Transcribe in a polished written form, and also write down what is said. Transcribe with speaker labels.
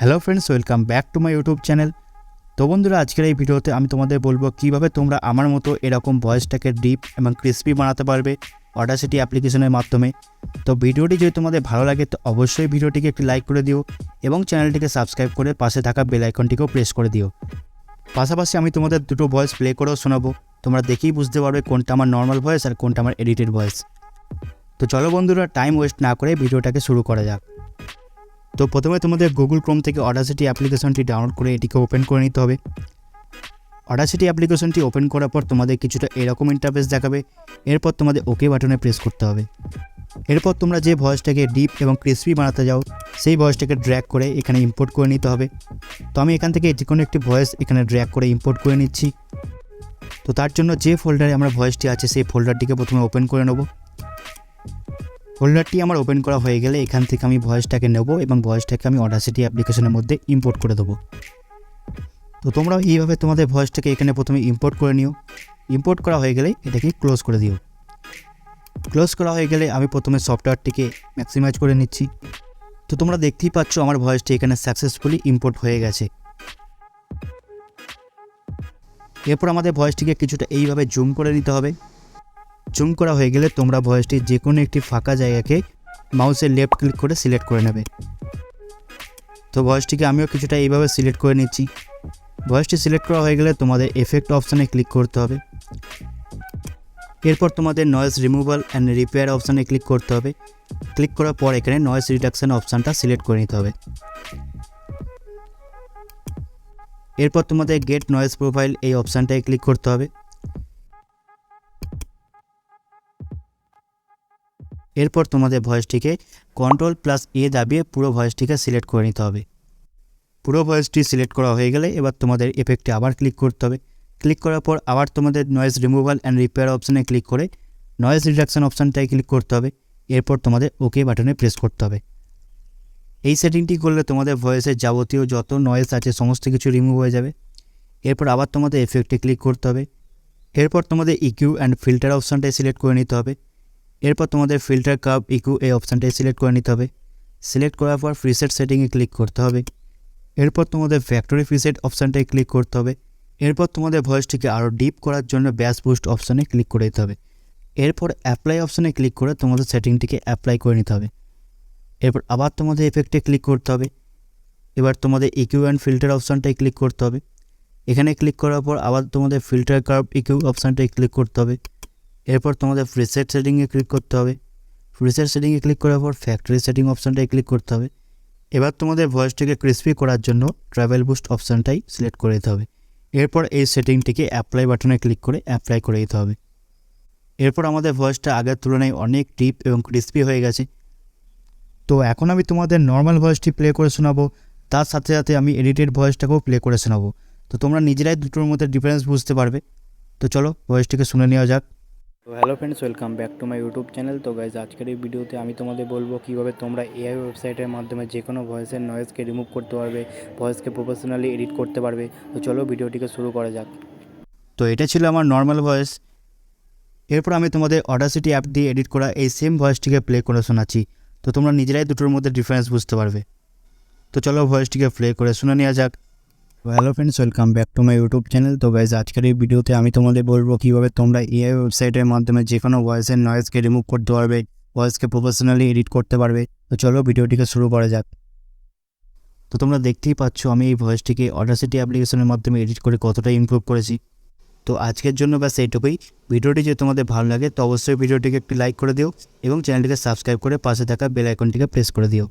Speaker 1: Hello friends, welcome back to my YouTube channel. তো বন্ধুরা, আজকের এই ভিডিওতে আমি তোমাদের বলবো কীভাবে তোমরা আমার মতো এরকম ভয়েসটাকে ডিপ এবং ক্রিস্পি বানাতে পারবে অডাসিটি অ্যাপ্লিকেশনের মাধ্যমে। তো ভিডিওটি যদি তোমাদের ভালো লাগে তো অবশ্যই ভিডিওটিকে একটি লাইক করে দিও এবং চ্যানেলটিকে সাবস্ক্রাইব করে পাশে থাকা বেল আইকনটিকেও প্রেস করে দিও। পাশাপাশি আমি তোমাদের দুটো ভয়েস প্লে করেও শোনাবো, তোমরা দেখেই বুঝতে পারবে কোনটা আমার নর্মাল ভয়েস আর কোনটা আমার এডিটেড ভয়েস। তো চলো বন্ধুরা, টাইম ওয়েস্ট না করে ভিডিওটাকে শুরু করা যাক। তো প্রথমে তোমাদের গুগল ক্রোম থেকে অডাসিটি অ্যাপ্লিকেশনটি ডাউনলোড করে এটিকে ওপেন করে নিতে হবে। অডাসিটি অ্যাপ্লিকেশনটি ওপেন করার পর তোমাদের কিছুটা এরকম ইন্টারফেস দেখাবে। এরপর তোমাদের ওকে বাটনে প্রেস করতে হবে। এরপর তোমরা যে ভয়েসটাকে ডিপ এবং ক্রিসপি বানাতে যাও সেই ভয়েসটাকে ড্র্যাগ করে এখানে ইম্পোর্ট করে নিতে হবে। তো আমি এখান থেকে যে কোনো একটি ভয়েস এখানে ড্র্যাগ করে ইম্পোর্ট করে নিচ্ছি। তো তার জন্য যে ফোল্ডারে আমার ভয়েসটি আছে সেই ফোল্ডারটিকে প্রথমে ওপেন করে নেব। ফোল্ডারটি আমার ওপেন করা হয়ে গেলে এখান থেকে আমি ভয়েসটাকে নেব এবং ভয়েসটাকে আমি অডাসিটি অ্যাপ্লিকেশনের মধ্যে ইম্পোর্ট করে দেবো। তো তোমরা এইভাবে তোমাদের ভয়েসটাকে এখানে প্রথমে ইম্পোর্ট করে নিও। ইম্পোর্ট করা হয়ে গেলে এটাকে ক্লোজ করে দিও। ক্লোজ করা হয়ে গেলে আমি প্রথমে সফটওয়্যারটিকে ম্যাক্সিমাইজ করে নিচ্ছি। তো তোমরা দেখতেই পাচ্ছ আমার ভয়েসটি এখানে সাকসেসফুলি ইম্পোর্ট হয়ে গেছে। এরপর আমাদের ভয়েসটিকে কিছুটা এইভাবে জুম করে নিতে হবে। জুম করা হয়ে গেলে তোমরা ভয়েসটির যে কোনো একটি ফাঁকা জায়গাকে মাউসের লেফট ক্লিক করে সিলেক্ট করে নেবে। তো ভয়েসটিকে আমিও কিছুটা এইভাবে সিলেক্ট করে নিচ্ছি। ভয়েসটি সিলেক্ট করা হয়ে গেলে তোমাদের এফেক্ট অপশানে ক্লিক করতে হবে। এরপর তোমাদের নয়েজ রিমুভাল অ্যান্ড রিপেয়ার অপশানে ক্লিক করতে হবে। ক্লিক করার পর এখানে নয়েজ রিডাকশান অপশানটা সিলেক্ট করে নিতে হবে। এরপর তোমাদের গেট নয়েজ প্রোফাইল এই অপশানটায় ক্লিক করতে হবে। এরপর তোমাদের ভয়েসটিকে Ctrl+A দাবিয়ে পুরো ভয়েসটিকে সিলেক্ট করে নিতে হবে। পুরো ভয়েসটি সিলেক্ট করা হয়ে গেলে এবার তোমাদের এফেক্টে আবার ক্লিক করতে হবে। ক্লিক করার পর আবার তোমাদের নয়েজ রিমুভাল অ্যান্ড রিপেয়ার অপশানে ক্লিক করে নয়েজ রিডাকশান অপশানটায় ক্লিক করতে হবে। এরপর তোমাদের ওকে বাটনে প্রেস করতে হবে। এই সেটিংটি করলে তোমাদের ভয়েসের যাবতীয় যত নয়েজ আছে সমস্ত কিছু রিমুভ হয়ে যাবে। এরপর আবার তোমাদের এফেক্টে ক্লিক করতে হবে। এরপর তোমাদের ইকিউ অ্যান্ড ফিল্টার অপশানটায় সিলেক্ট করে নিতে হবে। এরপর তোমাদের ফিল্টার কার্ভ ইকিউ এই অপশানটায় সিলেক্ট করে নিতে হবে। সিলেক্ট করার পর প্রিসেট সেটিংয়ে ক্লিক করতে হবে। এরপর তোমাদের ফ্যাক্টরি প্রিসেট অপশানটায় ক্লিক করতে হবে। এরপর তোমাদের ভয়েসটিকে আরও ডিপ করার জন্য ব্যাস বুস্ট অপশানে ক্লিক করে দিতে হবে। এরপর অ্যাপ্লাই অপশানে ক্লিক করে তোমাদের সেটিংটিকে অ্যাপ্লাই করে নিতে হবে। এরপর আবার তোমাদের এফেক্টে ক্লিক করতে হবে। এবার তোমাদের ইকিউ অ্যান্ড ফিল্টার অপশানটায় ক্লিক করতে হবে। এখানে ক্লিক করার পর আবার তোমাদের ফিল্টার কার্ভ ইকিউ অপশানটায় ক্লিক করতে হবে। এরপর তোমাদের প্রিসেট সেটিংয়ে ক্লিক করতে হবে। প্রিসেট সেটিংয়ে ক্লিক করার পর ফ্যাক্টরি সেটিং অপশানটায় ক্লিক করতে হবে। এবার তোমাদের ভয়েসটিকে ক্রিসপি করার জন্য ট্রাভেল বুস্ট অপশানটাই সিলেক্ট করে দিতে হবে। এরপর এই সেটিংটিকে অ্যাপ্লাই বাটনে ক্লিক করে অ্যাপ্লাই করে দিতে হবে। এরপর আমাদের ভয়েসটা আগের তুলনায় অনেক ডিপ এবং ক্রিসপি হয়ে গেছে। তো এখন আমি তোমাদের নর্মাল ভয়েসটি প্লে করে শোনাবো, তার সাথে সাথে আমি এডিটেড ভয়েসটাকেও প্লে করে শোনাবো। তো তোমরা নিজেরাই দুটোর মধ্যে ডিফারেন্স বুঝতে পারবে। তো চলো ভয়েসটিকে শুনে নেওয়া যাক। তো hello friends, welcome back to my YouTube channel. তো গাইজ, আজকের এই ভিডিওতে আমি তোমাদের বলবো কীভাবে তোমরা এআই ওয়েবসাইটের মাধ্যমে যে কোনো ভয়েসের নয়েজকে রিমুভ করতে পারবে, ভয়েসকে প্রফেশনালি এডিট করতে পারবে। তো চলো ভিডিওটিকে শুরু করা যাক। তো এটা ছিল আমার নর্মাল ভয়েস। এরপর আমি তোমাদের অডাসিটি অ্যাপ দিয়ে এডিট করা এই সেম ভয়েসটিকে প্লে করে শোনাচ্ছি। তো তোমরা নিজেরাই দুটোর মধ্যে ডিফারেন্স বুঝতে পারবে। তো চলো ভয়েসটিকে প্লে করে শুনে নেওয়া যাক। Hello friends, welcome back to my YouTube channel. তো গাইজ, আজকের এই ভিডিওতে আমি তোমাদের বলবো কীভাবে তোমরা এআই ওয়েবসাইটের মাধ্যমে যে কোনো ভয়েসের নয়েজকে রিমুভ করতে পারবে, ভয়েসকে প্রফেশনালি এডিট করতে পারবে। তো চলো ভিডিওটিকে শুরু করা যাক। তো তোমরা দেখতেই পাচ্ছ আমি এই ভয়েসটিকে অডাসিটি অ্যাপ্লিকেশনের মাধ্যমে এডিট করে কতটা ইমপ্রুভ করেছি। তো আজকের জন্য ব্যাস এইটুকুই। ভিডিওটি যদি তোমাদের ভালো লাগে তো অবশ্যই ভিডিওটিকে একটি লাইক করে দিও এবং চ্যানেলটিকে সাবস্ক্রাইব করে পাশে থাকা বেল আইকনটিকে প্রেস করে দিও।